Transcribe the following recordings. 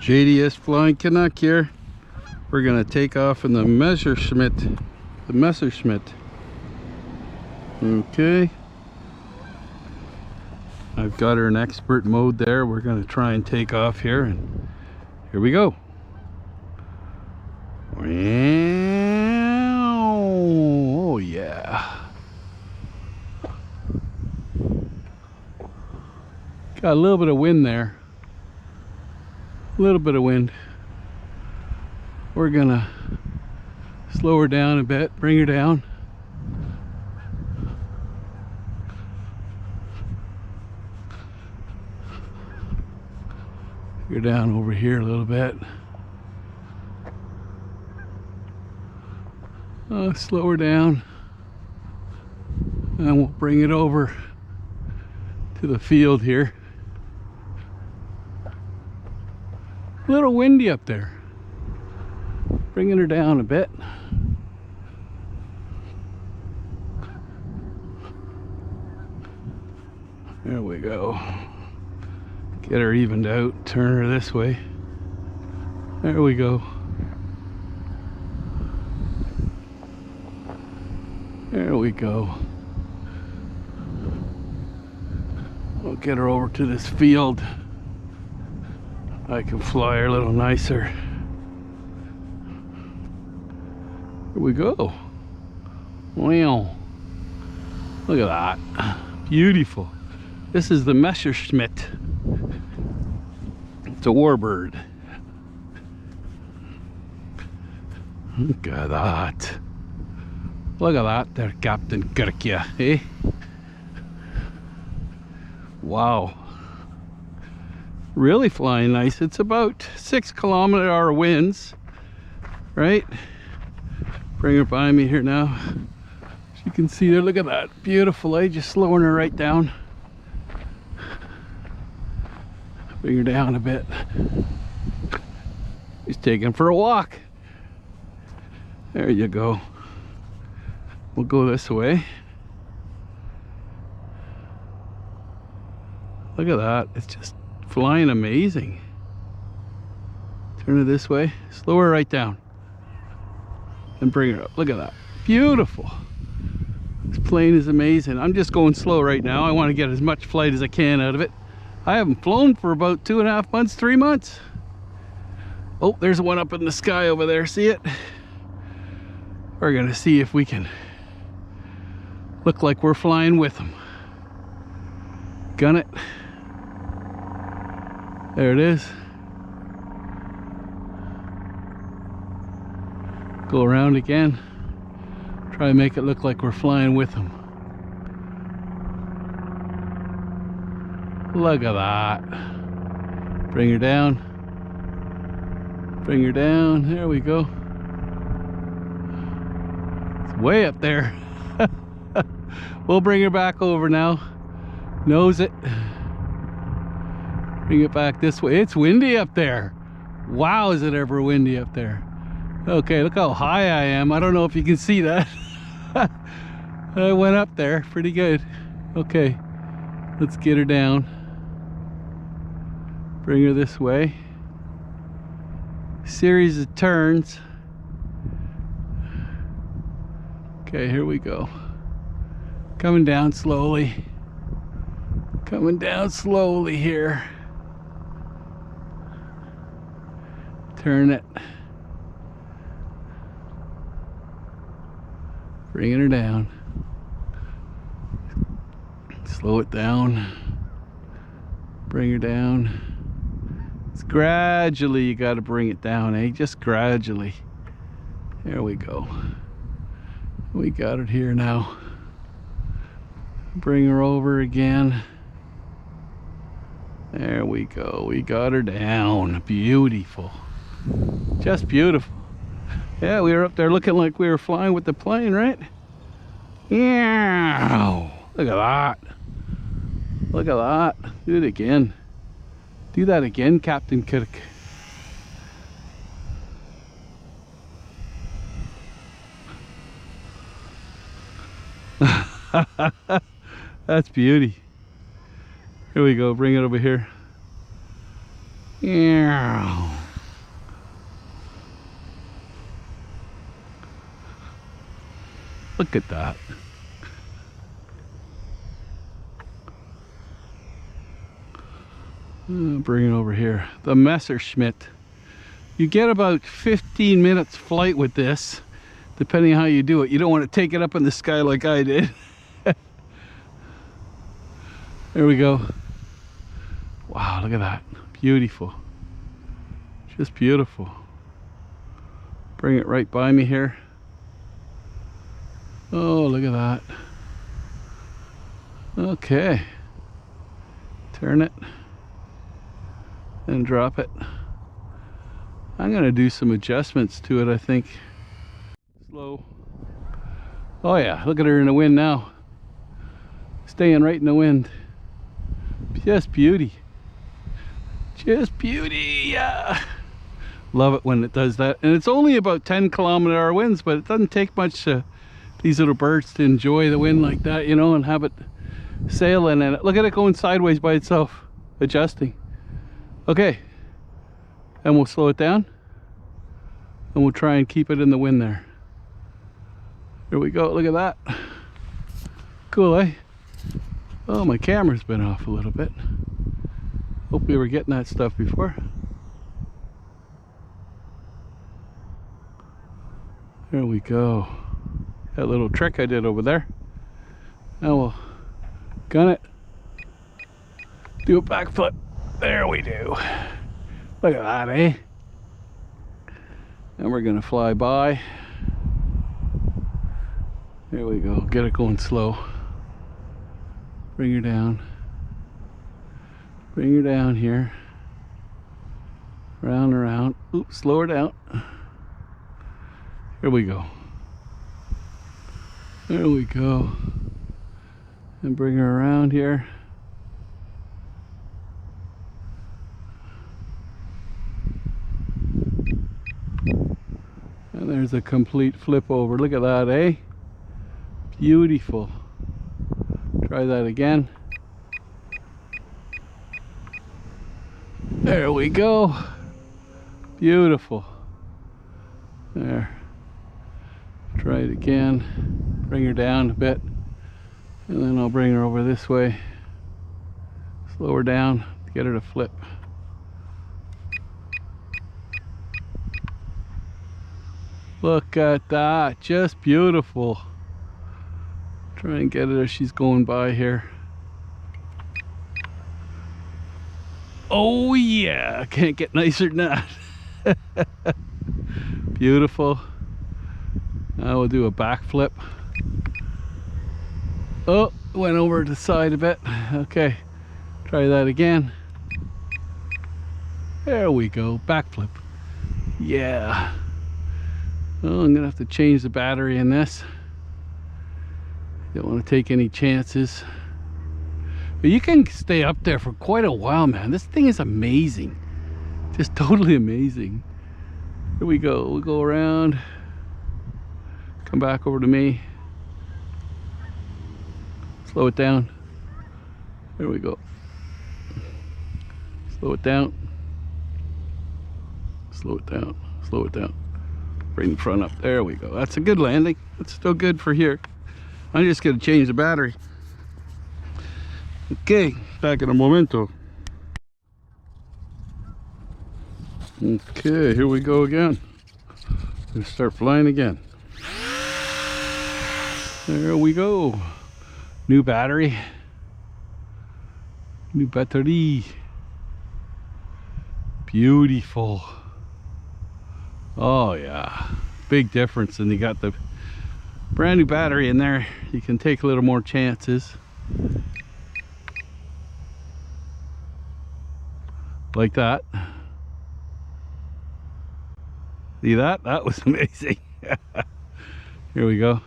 JDS Flying Canuck here. We're gonna take off in the Messerschmit. Okay. I've got her in expert mode there. We're gonna try and take off here, and here we go. Oh yeah. Got a little bit of wind there. A little bit of wind. We're gonna slow her down a bit, bring her down. Go down over here a little bit. Slow her down, and we'll bring it over to the field here. A little windy up there. Bringing her down a bit. There we go. Get her evened out, turn her this way. There we go. There we go. We'll get her over to this field. I can fly her a little nicer. Here we go. Wow. Look at that. Beautiful. This is the Messerschmit. It's a Warbird. Look at that. Look at that there, Captain Kirkia, eh? Wow. Really flying nice. It's about 6 km/h winds, right? Bring her by me here now. As you can see there, look at that. Beautiful, eh? Just slowing her right down. Bring her down a bit. He's taking for a walk. There you go. We'll go this way. Look at that. It's just flying amazing. Turn it this way. Slow her right down. And bring her up. Look at that. Beautiful. This plane is amazing. I'm just going slow right now. I want to get as much flight as I can out of it. I haven't flown for about 2.5 months, 3 months. Oh, there's one up in the sky over there. See it? We're gonna see if we can look like we're flying with them. Gun it. There it is. Go around again. Try to make it look like we're flying with them. Look at that. Bring her down. Bring her down. There we go. It's way up there. We'll bring her back over now. Nose it. Bring it back this way. It's windy up there. Wow, is it ever windy up there. Okay, look how high I am. I don't know if you can see that. I went up there pretty good. Okay, let's get her down. Bring her this way. Series of turns. Okay, here we go. Coming down slowly. Coming down slowly here. Turn it. Bringing her down. Slow it down. Bring her down. It's gradually, you got to bring it down, eh? Just gradually. There we go. We got it here now. Bring her over again. There we go. We got her down. Beautiful. Just beautiful. Yeah, we were up there looking like we were flying with the plane, right? Yeah. Look at that. Look at that. Do it again. Do that again, Captain Kirk. That's beauty. Here we go. Bring it over here. Yeah. Look at that. Bring it over here. The Messerschmit. You get about 15 minutes flight with this, depending on how you do it. You don't want to take it up in the sky like I did. There we go. Wow, look at that. Beautiful. Just beautiful. Bring it right by me here. Oh, look at that. Okay. Turn it and drop it. I'm gonna do some adjustments to it, I think. Slow. Oh yeah, look at her in the wind now. Staying right in the wind. Just beauty. Just beauty, yeah. Love it when it does that. And it's only about 10 kilometer-hour winds, but it doesn't take much these little birds to enjoy the wind like that, you know, and have it sailing in it. Look at it going sideways by itself, adjusting. Okay, and we'll slow it down, and we'll try and keep it in the wind there. Here we go, look at that. Cool, eh? Oh, my camera's been off a little bit. Hope we were getting that stuff before. There we go. That little trick I did over there. Now we'll gun it. Do a backflip. There we do. Look at that, eh? And we're gonna fly by. There we go. Get it going slow. Bring her down. Bring her down here. Round and around. Oops, slow her down. Here we go. There we go. And bring her around here. And there's a complete flip over. Look at that, eh? Beautiful. Try that again. There we go. Beautiful. There. Try it again. Bring her down a bit. And then I'll bring her over this way. Slow her down. Get her to flip. Look at that. Just beautiful. Try and get it as she's going by here. Oh yeah, can't get nicer than that. Beautiful. Now we'll do a backflip. Oh, went over to the side a bit. Okay, try that again. There we go, backflip. Yeah. Oh, I'm gonna have to change the battery in this. Don't want to take any chances. But you can stay up there for quite a while, man. This thing is amazing. Just totally amazing. Here we go. We'll go around. Come back over to me. Slow it down. There we go. Slow it down. Slow it down. Slow it down. Bring the front up. There we go. That's a good landing. That's still good for here. I'm just going to change the battery. Okay, back in a momento. Okay, here we go again. Gonna start flying again. There we go. New battery. New battery. Beautiful. Oh yeah, big difference. And you got the brand new battery in there. You can take a little more chances. Like that. See that? That was amazing. Here we go.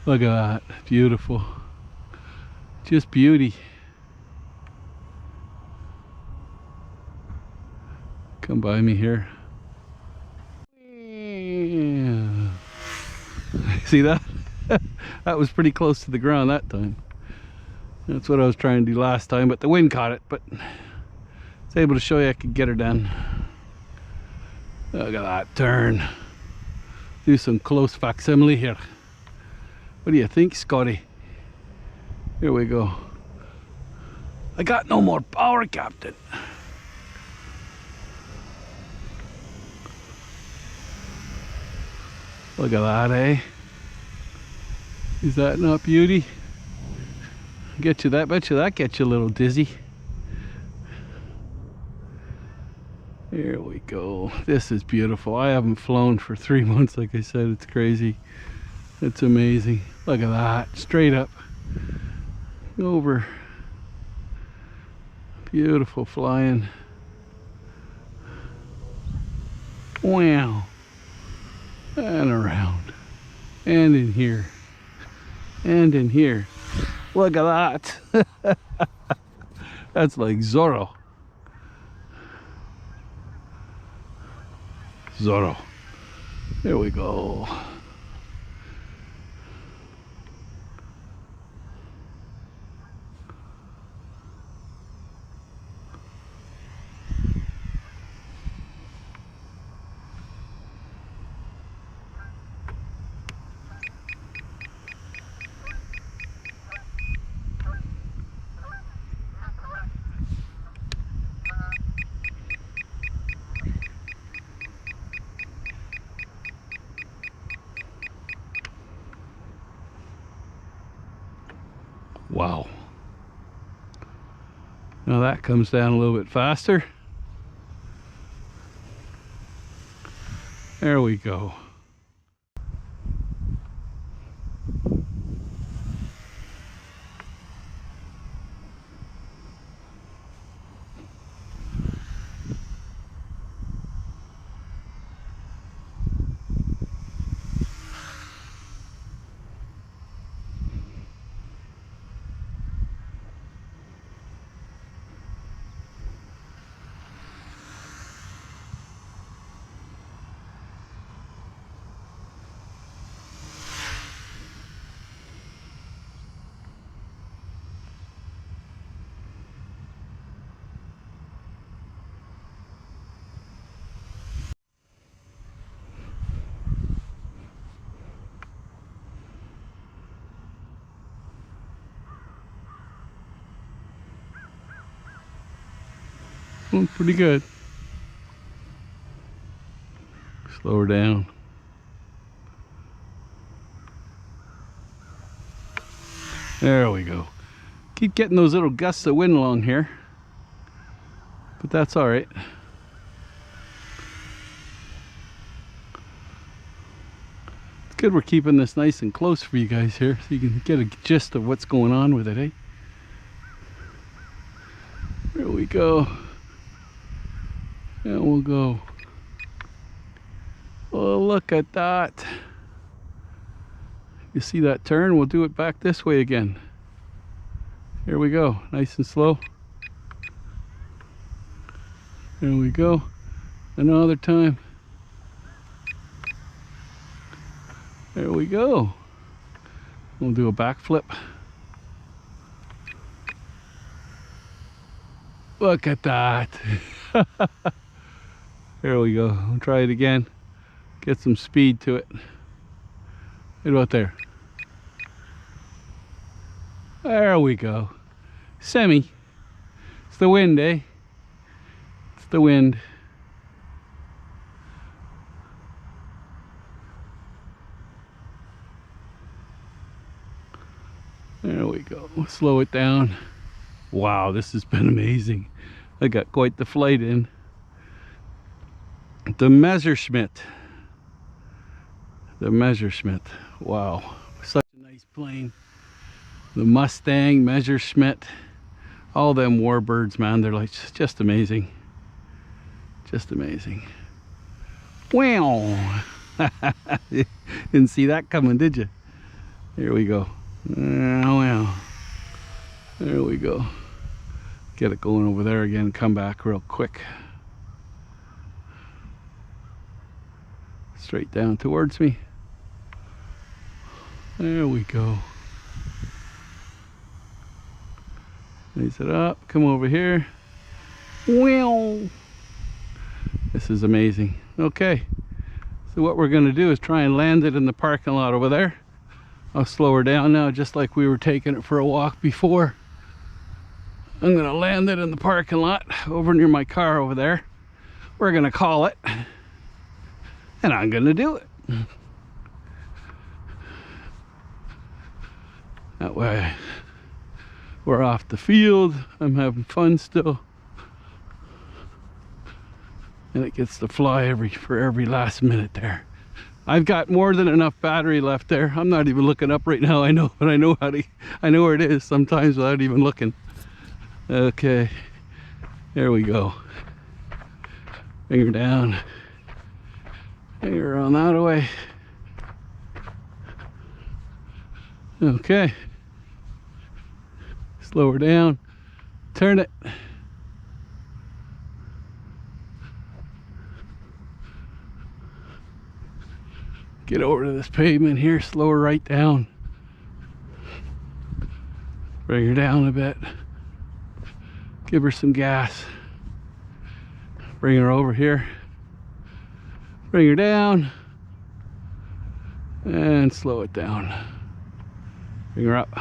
Look at that. Beautiful. Just beauty. Come by me here. Yeah. See that? That was pretty close to the ground that time. That's what I was trying to do last time, but the wind caught it. But I was able to show you I could get her done. Look at that turn. do some close facsimile here. What do you think, Scotty? Here we go. I got no more power, Captain. Look at that, eh? Is that not beauty? Get you that, bet you that gets you a little dizzy. Here we go. This is beautiful. I haven't flown for 3 months, like I said. It's crazy. It's amazing. Look at that. Straight up. Over. Beautiful flying. Wow. And around. And in here. And in here. Look at that. That's like Zorro. Zorro. There we go. Wow. Now that comes down a little bit faster. There we go. Pretty good. Slow her down. There we go. Keep getting those little gusts of wind along here, but that's all right. It's good we're keeping this nice and close for you guys here, so you can get a gist of what's going on with it, eh? There we go. And we'll go. Oh, look at that. You see that turn? We'll do it back this way again. Here we go. Nice and slow. There we go. Another time. There we go. We'll do a backflip. Look at that. There we go. I'll try it again. Get some speed to it. Right about there. There we go. Semi. It's the wind, eh? It's the wind. There we go. Slow it down. Wow, this has been amazing. I got quite the flight in. The Messerschmit. The Messerschmit. Wow, such a nice plane. The Mustang, Messerschmit, all them Warbirds, man, they're like just amazing. Just amazing. Wow. Didn't see that coming, did you? Here we go. Wow. There we go. Get it going over there again, come back real quick. Straight down towards me. There we go. Raise it up, come over here. Wow. This is amazing. Okay, So what we're going to do is try and land it in the parking lot over there. I'll slow her down now, just like we were taking it for a walk before. I'm going to land it in the parking lot over near my car over there. We're going to call it, and I'm going to do it. That way we're off the field. I'm having fun still. And it gets to fly for every last minute there. I've got more than enough battery left there. I'm not even looking up right now. I know, but I know where it is sometimes without even looking. Okay, there we go. Finger down. Finger on that away. Okay. Slow her down. Turn it. Get over to this pavement here. Slow her right down. Bring her down a bit. Give her some gas. Bring her over here. Bring her down. And slow it down. Bring her up.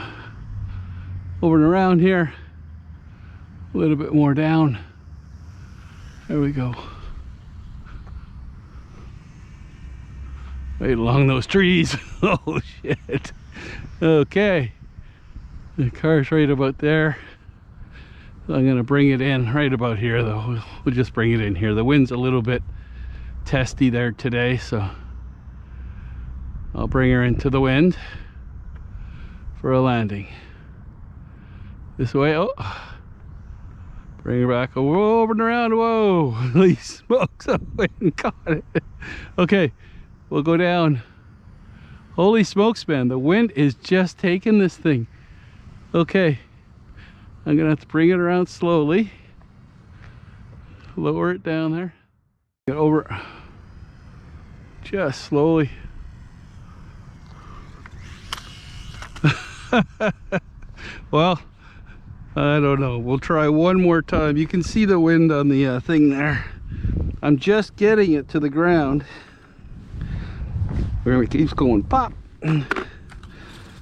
Over and around here. A little bit more down. There we go. Right along those trees. Oh shit. Okay. The car's right about there. I'm gonna bring it in right about here though. We'll just bring it in here. The wind's a little bit testy there today, so I'll bring her into the wind for a landing. This way. Oh, bring her back over and around. Whoa, holy smokes, I went and caught it. Okay, we'll go down. Holy smokes, man, the wind is just taking this thing. Okay, I'm gonna have to bring it around slowly. Lower it down there. Get over just slowly. Well, I don't know. We'll try one more time. You can see the wind on the thing there. I'm just getting it to the ground. Where it keeps going pop.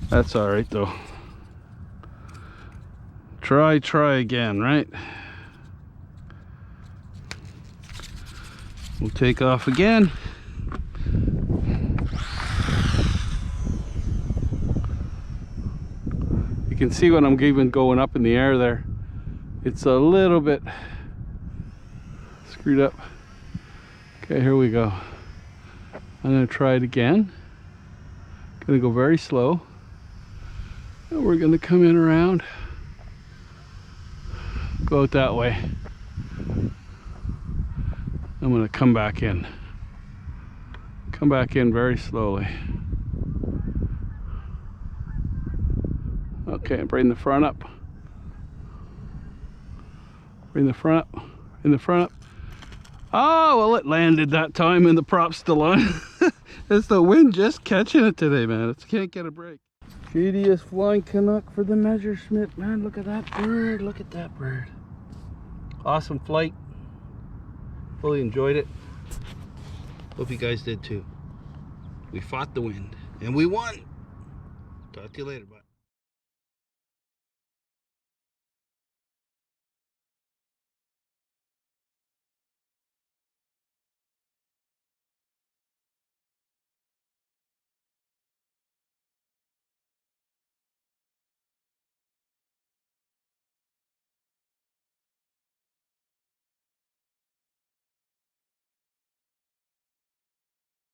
That's all right though. Try again, right? We'll take off again. You can see when I'm even going up in the air there, it's a little bit screwed up. Okay, here we go. I'm gonna try it again. Gonna go very slow. And we're gonna come in around. Go out that way. I'm gonna come back in. Come back in very slowly. Okay, bring the front up. Bring the front up. In the front up. Oh, well, it landed that time and the prop's still on. It's the wind just catching it today, man. It can't get a break. Shadiest flying Canuck for the Messerschmit, man. Look at that bird. Look at that bird. Awesome flight. Fully enjoyed it. Hope you guys did too. We fought the wind and we won. Talk to you later. Bye.